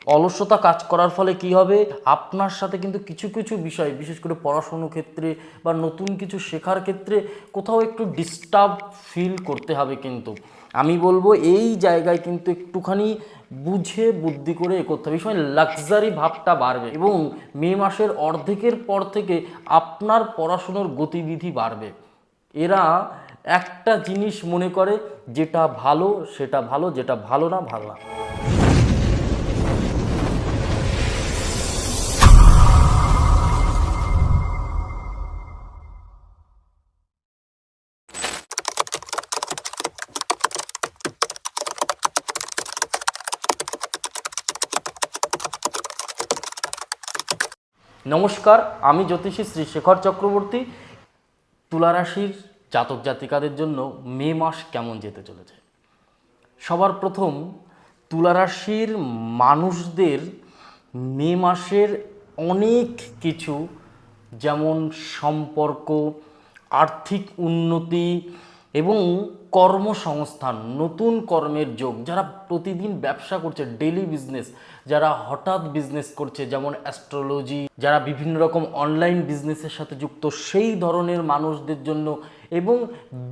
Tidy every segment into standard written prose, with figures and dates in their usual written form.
অলসতা কাজ করার ফলে কি হবে, আপনার সাথে কিন্তু কিছু কিছু বিষয়, বিশেষ করে পড়াশুনোর ক্ষেত্রে বা নতুন কিছু শেখার ক্ষেত্রে কোথাও একটু ডিস্টার্ব ফিল করতে হবে। কিন্তু আমি বলবো এই জায়গায় কিন্তু একটুখানি বুঝে বুদ্ধি করে করতে হবে। এই সময় লাক্সারি ভাবটা বাড়বে এবং মে মাসের অর্ধেকের পর থেকে আপনার পড়াশুনোর গতিবিধি বাড়বে। এরা একটা জিনিস মনে করে, যেটা ভালো সেটা ভালো, যেটা ভালো না ভালো না। নমস্কার, আমি জ্যোতিষী শ্রী শেখর চক্রবর্তী। তুলা রাশির জাতক জাতিকাদের জন্য মে মাস কেমন যেতে চলেছে। সবার প্রথম, তুলা রাশির মানুষদের মে মাসের অনেক কিছু, যেমন সম্পর্ক, আর্থিক উন্নতি এবং কর্মসংস্থান, নতুন কর্মের যোগ। যারা প্রতিদিন ব্যবসা করছে, ডেইলি বিজনেস, যারা হঠাৎ বিজনেস করছে, যেমন অ্যাস্ট্রোলজি, যারা বিভিন্ন রকম অনলাইন বিজনেসের সাথে যুক্ত, সেই ধরনের মানুষদের জন্য, এবং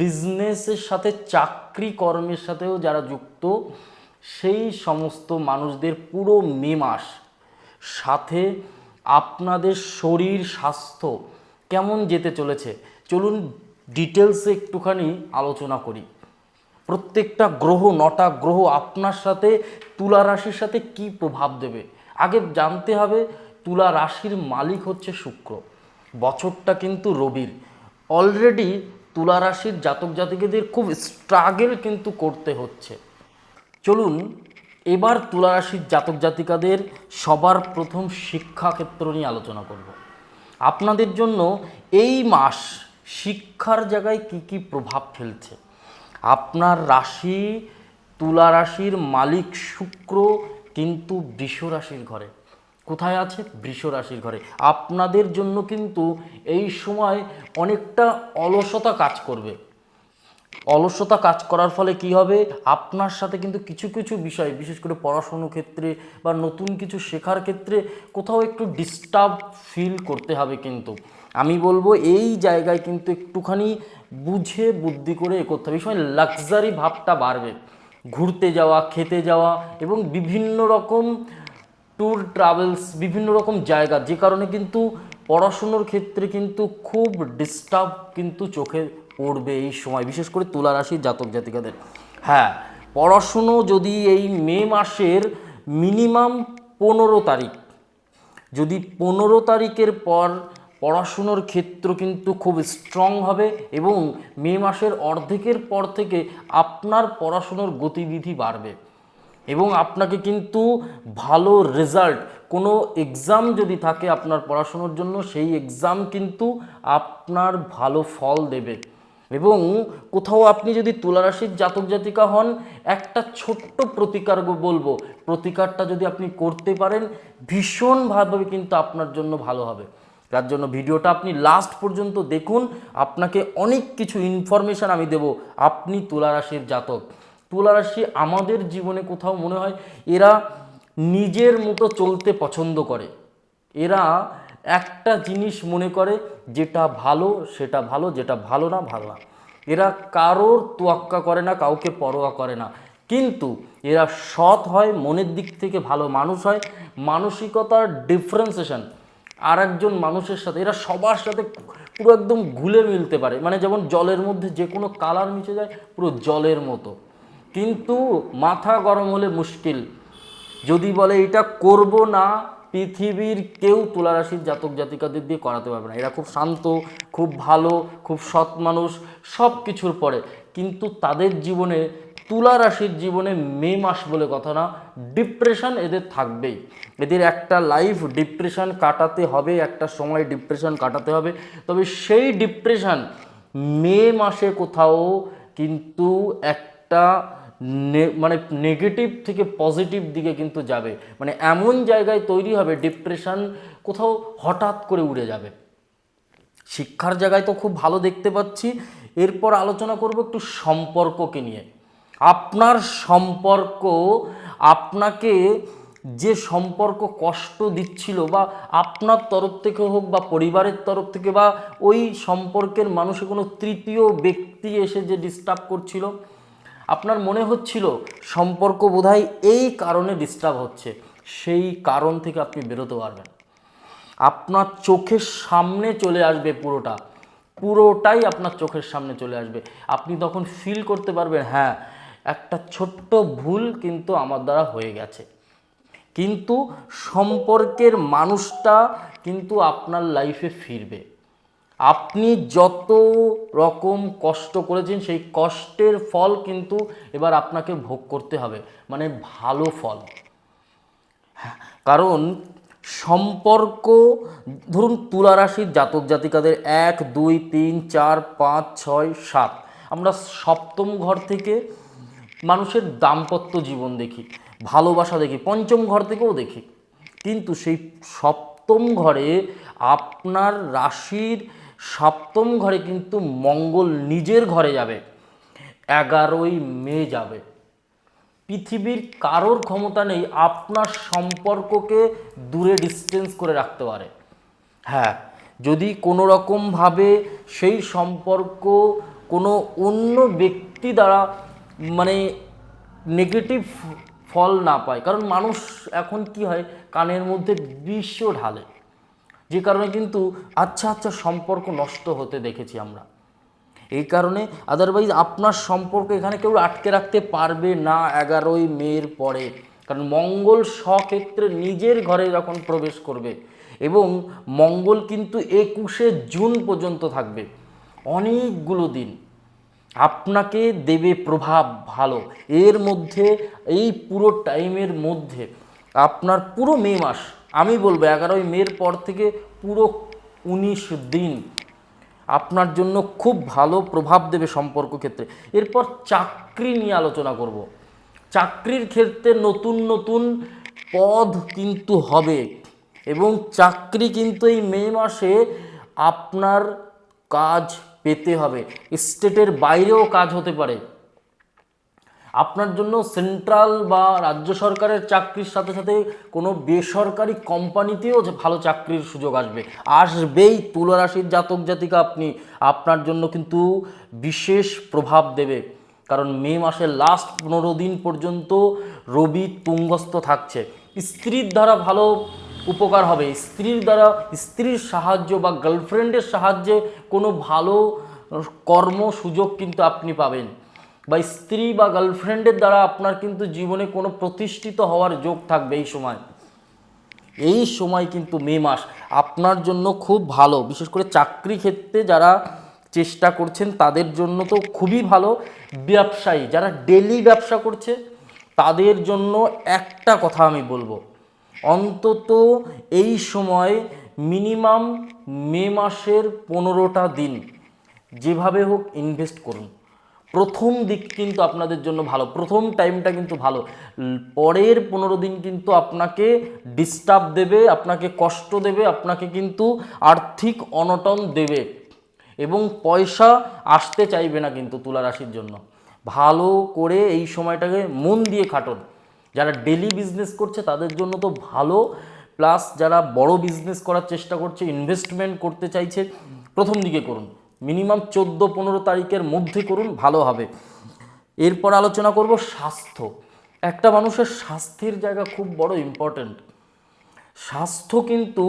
বিজনেসের সাথে চাকরি কর্মের সাথেও যারা যুক্ত, সেই সমস্ত মানুষদের পুরো মে মাস, সাথে আপনাদের শরীর স্বাস্থ্য কেমন যেতে চলেছে, চলুন ডিটেলসে একটুখানি আলোচনা করি। প্রত্যেকটা গ্রহ, 9টা গ্রহ আপনার সাথে, তুলা রাশির সাথে কি প্রভাব দেবে আগে জানতে হবে। তুলা রাশির মালিক হচ্ছে শুক্র, বছরটা কিন্তু রবির। অলরেডি তুলা রাশির জাতক জাতিকাদের খুব স্ট্রাগল কিন্তু করতে হচ্ছে। চলুন এবার তুলা রাশির জাতক জাতিকাদের সবার প্রথম শিক্ষাক্ষেত্র নিয়ে আলোচনা করব। আপনাদের জন্য এই মাস শিক্ষার জায়গায় কি কি প্রভাব ফেলছে। আপনার রাশি, তুলা রাশির মালিক শুক্র কিন্তু বৃষ রাশির ঘরে। কোথায় আছে? বৃষ রাশির ঘরে। আপনাদের জন্য কিন্তু এই সময় অনেকটা অলসতা কাজ করবে। অলসতা কাজ করার ফলে কি হবে, আপনার সাথে কিন্তু কিছু কিছু বিষয়, বিশেষ করে পড়াশুনোর ক্ষেত্রে বা নতুন কিছু শেখার ক্ষেত্রে কোথাও একটু ডিস্টার্ব ফিল করতে হবে। কিন্তু আমি বলবো এই জায়গায় কিন্তু একটুখানি বুঝে বুদ্ধি করে করতে হবে। এই সময় লাক্সারি ভাবটা বাড়বে, ঘুরতে যাওয়া, খেতে যাওয়া এবং বিভিন্ন রকম ট্যুর ট্রাভেলস, বিভিন্ন রকম জায়গা, যে কারণে কিন্তু পড়াশুনোর ক্ষেত্রে কিন্তু খুব ডিস্টার্ব কিন্তু চোখে পড়বে এই সময়, বিশেষ করে তুলা রাশির জাতক জাতিকাদের। হ্যাঁ, পড়াশুনো যদি এই মে মাসের মিনিমাম 15 তারিখ, যদি 15 তারিখের পর পড়াশুনোর ক্ষেত্র কিন্তু খুব স্ট্রং হবে এবং মে মাসের অর্ধেকের পর থেকে আপনার পড়াশুনোর গতিবিধি বাড়বে এবং আপনাকে কিন্তু ভালো রেজাল্ট, কোনো এক্সাম যদি থাকে আপনার পড়াশুনোর জন্য, সেই এক্সাম কিন্তু আপনার ভালো ফল দেবে। এবং কোথাও আপনি যদি তুলা রাশির জাতক জাতিকা হন, একটা ছোট্ট প্রতিকার বলবো, প্রতিকারটা যদি আপনি করতে পারেন ভীষণভাবে কিন্তু আপনার জন্য ভালো হবে। তার জন্য ভিডিওটা আপনি লাস্ট পর্যন্ত দেখুন, আপনাকে অনেক কিছু ইনফরমেশান আমি দেব। আপনি তুলা রাশির জাতক, তুলা রাশি আমাদের জীবনে কোথাও মনে হয় এরা নিজের মতো চলতে পছন্দ করে। এরা একটা জিনিস মনে করে, যেটা ভালো সেটা ভালো, যেটা ভালো না ভালো না। এরা কারোর তোয়াক্কা করে না, কাউকে পরোয়া করে না। কিন্তু এরা সৎ হয়, মনের দিক থেকে ভালো মানুষ হয়, মানসিকতার ডিফারেন্সিয়েশন আর একজন মানুষের সাথে, এরা সবার সাথে পুরো একদম ঘুলে মিলতে পারে। মানে যেমন জলের মধ্যে যে কোনো কালার মিশে যায়, পুরো জলের মতো। কিন্তু মাথা গরম হলে মুশকিল, যদি বলে এটা করব না, পৃথিবীর কেউ তুলা রাশির জাতক জাতিকাদের দিয়ে করাতে পারবে না। এরা খুব শান্ত, খুব ভালো, খুব সৎ মানুষ, সব কিছুর পরে। কিন্তু তাদের জীবনে, তুলা রাশির জীবনে মে মাস বলে কথা না, ডিপ্রেশন এদের থাকবেই। এদের একটা লাইফ ডিপ্রেশন কাটাতে হবে, একটা সময় ডিপ্রেশন কাটাতে হবে। তবে সেই ডিপ্রেশন মে মাসে কোথাও কিন্তু একটা মানে নেগেটিভ থেকে পজিটিভ দিকে কিন্তু যাবে। মানে এমন জায়গায় তৈরি হবে, ডিপ্রেশন কোথাও হঠাৎ করে উড়ে যাবে। শিক্ষার জায়গায় তো খুব ভালো দেখতে পাচ্ছি। এরপর আলোচনা করব একটু সম্পর্ককে নিয়ে। আপনার সম্পর্ক আপনাকে যে সম্পর্ক কষ্ট দিচ্ছিল, বা আপনার তরফ থেকে হোক বা পরিবারের তরফ থেকে, বা ওই সম্পর্কের মানুষের কোনো তৃতীয় ব্যক্তি এসে যে ডিস্টার্ব করছিল, আপনার মনে হচ্ছিল সম্পর্ক বোধহয় এই কারণে ডিস্টার্ব হচ্ছে, সেই কারণ থেকে আপনি বেরোতে পারবেন। আপনার চোখের সামনে চলে আসবে পুরোটাই আপনার চোখের সামনে চলে আসবে। আপনি তখন ফিল করতে পারবেন, হ্যাঁ একটা ছোট্ট ভুল কিন্তু আমার দ্বারা হয়ে গেছে, কিন্তু সম্পর্কের মানুষটা কিন্তু আপনার লাইফে ফিরবে। আপনি যত রকম কষ্ট করেছেন সেই কষ্টের ফল কিন্তু এবার আপনাকে ভোগ করতে হবে, মানে ভালো ফল। কারণ সম্পর্ক, ধরুন তুলা রাশির জাতক জাতিকাদের 1 2 3 4 5 6 7, আমরা সপ্তম ঘর থেকে মানুষের দাম্পত্য জীবন দেখি, ভালোবাসা দেখি, পঞ্চম ঘর থেকেও দেখি, কিন্তু সেই সপ্তম ঘরে, আপনার রাশির সপ্তম ঘরে কিন্তু মঙ্গল নিজের ঘরে যাবে, 11ই মে যাবে। পৃথিবীর কারোর ক্ষমতা নেই আপনার সম্পর্ককে দূরে ডিস্টেন্স করে রাখতে পারে। হ্যাঁ, যদি কোনো রকমভাবে সেই সম্পর্ক কোনো অন্য ব্যক্তি দ্বারা মানে নেগেটিভ ফল না পায়, কারণ মানুষ এখন কি হয়, কানের মধ্যে বিষ ঢালে, যে কারণে কিন্তু আচ্ছা সম্পর্ক নষ্ট হতে দেখেছি আমরা। এই কারণে আদারওয়াইজ আপনার সম্পর্ক এখানে কেউ আটকে রাখতে পারবে না 11ই মের পরে, কারণ মঙ্গল স্বক্ষেত্রে নিজের ঘরে যখন প্রবেশ করবে, এবং মঙ্গল কিন্তু 21শে জুন পর্যন্ত থাকবে, অনেকগুলো দিন আপনাকে দেবে প্রভাব ভালো। এর মধ্যে এই পুরো টাইমের মধ্যে আপনার পুরো মে মাস, আমি বলবো 11ই মের পর থেকে পুরো 19 দিন আপনার জন্য খুব ভালো প্রভাব দেবে সম্পর্ক ক্ষেত্রে। এরপর চাকরি নিয়ে আলোচনা করব। চাকরির ক্ষেত্রে নতুন নতুন পদ কিন্তু হবে, এবং চাকরি কিন্তু এই মে মাসে আপনার কাজ পেতে হবে, স্টেটের বাইরেও কাজ হতে পারে। আপনার জন্য সেন্ট্রাল বা রাজ্য সরকারের চাকরির সাথে সাথে কোনো বেসরকারি কোম্পানিতেও যে ভালো চাকরির সুযোগ আসবেই। তুলা রাশির জাতক জাতিকা আপনার জন্য কিন্তু বিশেষ প্রভাব দেবে, কারণ মে মাসের লাস্ট 15 দিন পর্যন্ত রবি তুঙ্গস্থ থাকছে। স্ত্রীর দ্বারা ভালো উপকার হবে, স্ত্রীর সাহায্য বা গার্লফ্রেন্ডের সাহায্যে কোনো ভালো কর্ম সুযোগ কিন্তু আপনি পাবেন, বা স্ত্রী বা গার্লফ্রেন্ডের দ্বারা আপনার কিন্তু জীবনে কোনো প্রতিষ্ঠিত হওয়ার যোগ থাকবে। এই সময় কিন্তু মে মাস আপনার জন্য খুব ভালো, বিশেষ করে চাকরি ক্ষেত্রে যারা চেষ্টা করছেন তাদের জন্য তো খুবই ভালো। ব্যবসায়ী যারা ডেলি ব্যবসা করছে তাদের জন্য একটা কথা আমি বলবো, অন্তত এই সময় মিনিমাম মে মাসের 15টা দিন যেভাবে হোক ইনভেস্ট করুন। প্রথম দিক কিন্তু আপনাদের জন্য ভালো, প্রথম টাইমটা কিন্তু ভালো, পরের 15 দিন কিন্তু আপনাকে ডিস্টার্ব দেবে, আপনাকে কষ্ট দেবে, আপনাকে কিন্তু আর্থিক অনটন দেবে, এবং পয়সা আসতে চাইবে না কিন্তু তুলা রাশির জন্য। ভালো করে এই সময়টাকে মন দিয়ে খাটুন। যারা ডেলি বিজনেস করছে তাদের জন্য তো ভালো, প্লাস যারা বড় বিজনেস করার চেষ্টা করছে, ইনভেস্টমেন্ট করতে চাইছে, প্রথম দিকে করুন, মিনিমাম 14-15 তারিখের মধ্যে করুন, ভালো হবে। এরপর আলোচনা করব স্বাস্থ্য। একটা মানুষের স্বাস্থ্যের জায়গা খুব বড় ইম্পর্ট্যান্ট। স্বাস্থ্য কিন্তু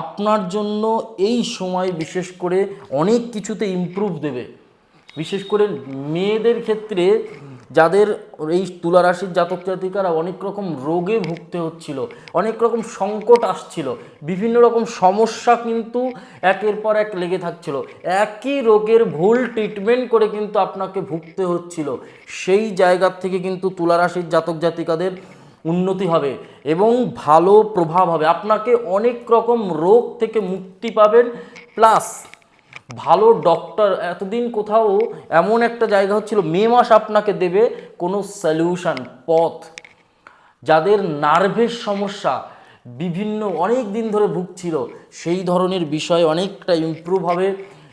আপনার জন্য এই সময় বিশেষ করে অনেক কিছুতে ইমপ্রুভ দেবে, বিশেষ করে মেয়েদের ক্ষেত্রে যাদের এই তুলা রাশির জাতক জাতিকারা অনেক রকম রোগে ভুগতে হচ্ছিল, অনেক রকম সংকট আসছিল, বিভিন্ন রকম সমস্যা কিন্তু একের পর এক লেগে থাকছিল, একই রোগের ভুল ট্রিটমেন্ট করে কিন্তু আপনাকে ভুগতে হচ্ছিল, সেই জায়গার থেকে কিন্তু তুলা রাশির জাতক জাতিকাদের উন্নতি হবে এবং ভালো প্রভাব হবে, আপনাকে অনেক রকম রোগ থেকে মুক্তি পাবেন। প্লাস ভালো ডক্টর, এতদিন কোথাও এমন একটা জায়গা হচ্ছিল, মে মাস আপনাকে দেবে কোনো সলিউশন পথ। যাদের নার্ভের সমস্যা বিভিন্ন অনেক দিন ধরে ভুগছিল, সেই ধরনের বিষয় অনেকটা ইমপ্রুভ হবে,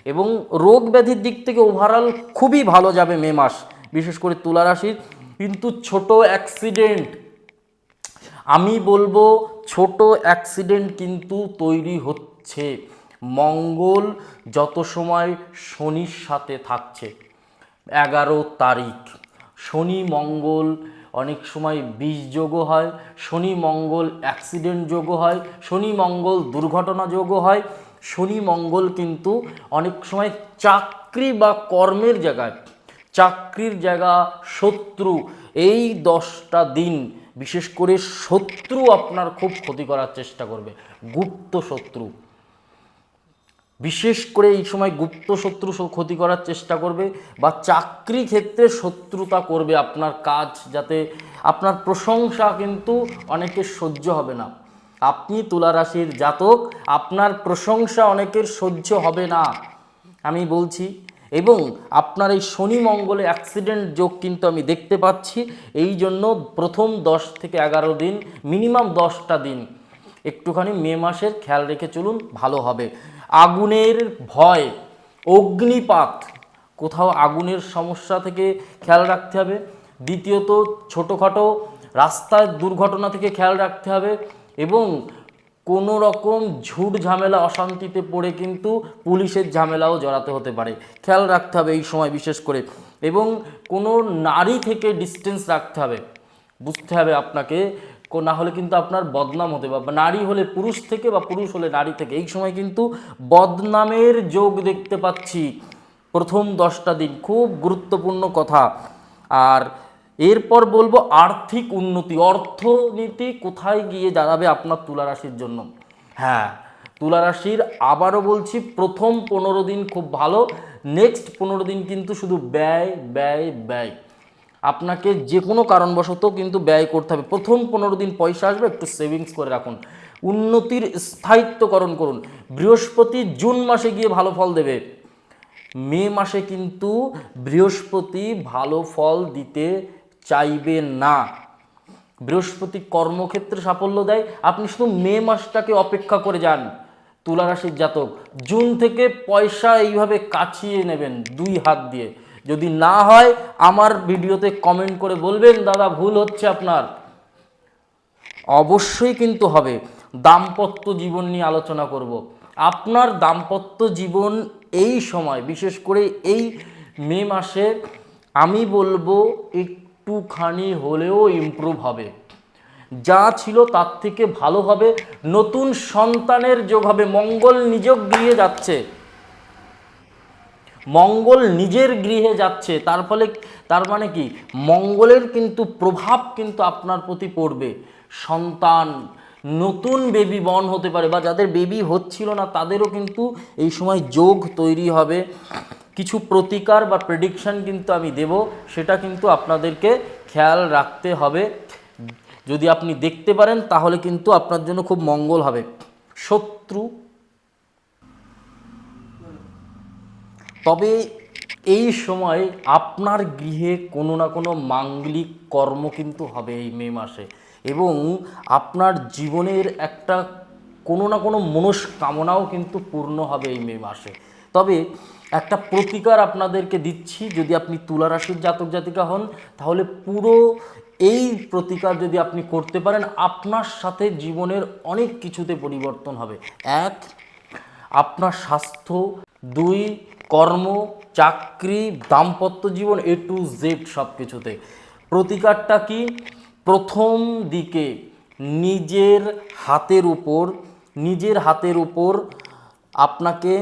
এবং রোগ ব্যাধির দিক থেকে ওভারঅল খুবই ভালো যাবে মে মাস, বিশেষ করে তুলা রাশির। কিন্তু ছোট অ্যাক্সিডেন্ট আমি বলবো ছোট অ্যাক্সিডেন্ট কিন্তু তৈরি হচ্ছে মঙ্গল যত সময় শনির সাথে থাকছে। 11 তারিখ শনি মঙ্গল অনেক সময় বিষ যোগও হয়, শনি মঙ্গল অ্যাক্সিডেন্ট যোগও হয়, শনি মঙ্গল দুর্ঘটনা যোগও হয়, শনি মঙ্গল কিন্তু অনেক সময় চাকরি বা কর্মের জায়গায়, চাকরির জায়গা, শত্রু, এই 10টা দিন বিশেষ করে শত্রু আপনার খুব ক্ষতি করার চেষ্টা করবে। গুপ্ত শত্রু, বিশেষ করে এই সময় গুপ্ত শত্রু ক্ষতি করার চেষ্টা করবে বা চাকরি ক্ষেত্রে শত্রুতা করবে আপনার কাজ, যাতে আপনার প্রশংসা কিন্তু অনেকের সহ্য হবে না। আপনি তুলা রাশির জাতক, আপনার প্রশংসা অনেকের সহ্য হবে না আমি বলছি। এবং আপনার এই শনি মঙ্গলে অ্যাক্সিডেন্ট যোগ কিন্তু আমি দেখতে পাচ্ছি। এই জন্য প্রথম 10 থেকে 11 দিন, মিনিমাম 10টা দিন একটুখানি মে মাসের খেয়াল রেখে চলুন, ভালো হবে। আগুনের ভয়, অগ্নিপাত, কোথাও আগুনের সমস্যা থেকে খেয়াল রাখতে হবে। দ্বিতীয়ত ছোটোখাটো রাস্তায় দুর্ঘটনা থেকে খেয়াল রাখতে হবে। এবং কোনো রকম ঝুট ঝামেলা অশান্তিতে পড়ে কিন্তু পুলিশের ঝামেলাও জড়াতে হতে পারে, খেয়াল রাখতে হবে এই সময় বিশেষ করে। এবং কোনো নারী থেকে ডিস্টেন্স রাখতে হবে, বুঝতে হবে আপনাকে, না হলে কিন্তু আপনার বদনাম হতে পারে। নারী হলে পুরুষ থেকে বা পুরুষ হলে নারী থেকে, এই সময় কিন্তু বদনামের যোগ দেখতে পাচ্ছি প্রথম 10টা দিন, খুব গুরুত্বপূর্ণ কথা। আর এরপর বলবো আর্থিক উন্নতি, অর্থনীতি কোথায় গিয়ে দাঁড়াবে আপনার তুলা রাশির জন্য। হ্যাঁ, তুলা রাশির আবারও বলছি প্রথম 15 দিন খুব ভালো, নেক্সট 15 দিন কিন্তু শুধু ব্যয় ব্যয় ব্যয়। আপনাকে যে কোনো কারণবশত কিন্তু ব্যয় করতে হবে। প্রথম 15 দিন পয়সা আসবে, একটু সেভিংস করে রাখুন। উন্নতির স্থায়িত্বকরণ করুন। বৃহস্পতি জুন মাসে গিয়ে ভালো ফল দেবে, মে মাসে কিন্তু বৃহস্পতি ভালো ফল দিতে চাইবে না। বৃহস্পতি কর্মক্ষেত্রে সাফল্য দেয়, আপনি শুধু মে মাসটাকে অপেক্ষা করে যান তুলা রাশির জাতক। জুন থেকে পয়সা এইভাবে কাছিয়ে নেবেন 2 হাত দিয়ে। যদি না হয় আমার ভিডিওতে কমেন্ট করে বলবেন দাদা ভুল হচ্ছে আপনার, অবশ্যই কিন্তু হবে। দাম্পত্য জীবন নিয়ে আলোচনা করব। আপনার দাম্পত্য জীবন এই সময় বিশেষ করে এই মে মাসে আমি বলবো একটুখানি হলেও ইমপ্রুভ হবে, যা ছিল তার থেকে ভালো হবে। নতুন সন্তানের যোগ হবে, মঙ্গল নিজ গৃহে যাচ্ছে, মঙ্গল নিজের গৃহে যাচ্ছে, তার ফলে তার মানে কি মঙ্গলের কিন্তু প্রভাব কিন্তু আপনার প্রতি পড়বে। সন্তান, নতুন বেবি বর্ন হতে পারে, বা যাদের বেবি হচ্ছিল না তাদেরও কিন্তু এই সময় যোগ তৈরি হবে। কিছু প্রতিকার বা প্রেডিকশন কিন্তু আমি দেব, সেটা কিন্তু আপনাদেরকে খেয়াল রাখতে হবে। যদি আপনি দেখতে পারেন তাহলে কিন্তু আপনার জন্য খুব মঙ্গল হবে। শত্রু, তবে এই সময় আপনার গৃহে কোনো না কোনো মাঙ্গলিক কর্ম কিন্তু হবে এই মে মাসে, এবং আপনার জীবনের একটা কোনো না কোনো মনস্কামনাও কিন্তু পূর্ণ হবে এই মে মাসে। তবে একটা প্রতিকার আপনাদেরকে দিচ্ছি, যদি আপনি তুলা রাশির জাতক জাতিকা হন তাহলে পুরো এই প্রতিকার যদি আপনি করতে পারেন আপনার সাথে জীবনের অনেক কিছুতে পরিবর্তন হবে। 1, আপনার স্বাস্থ্য, 2 কর্ম, চাকরি, দাম্পত্য জীবন, A to Z সব কিছুতে। প্রতিকারটা কি? প্রথম দিকে নিজের হাতের উপর আপনাকে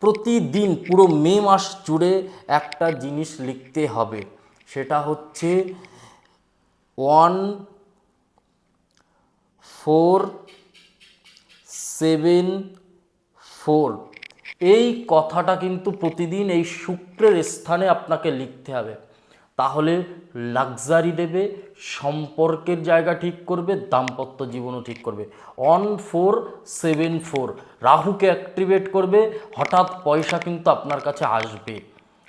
প্রতিদিন পুরো মে মাস জুড়ে একটা জিনিস লিখতে হবে, সেটা হচ্ছে 1474। এই কথাটা কিন্তু প্রতিদিন এই শুক্রের স্থানে আপনাকে লিখতে হবে, তাহলে লাক্সারি দেবে, সম্পর্কের জায়গা ঠিক করবে, দাম্পত্য জীবনও ঠিক করবে। 1474 রাহুকে অ্যাক্টিভেট করবে, হঠাৎ পয়সা কিন্তু আপনার কাছে আসবে,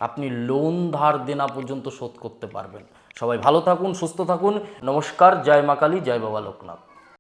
আপনি লোন ধার দেনা পর্যন্ত শোধ করতে পারবেন। সবাই ভালো থাকুন, সুস্থ থাকুন। নমস্কার, জয় মা কালী, জয় বাবা লোকনাথ।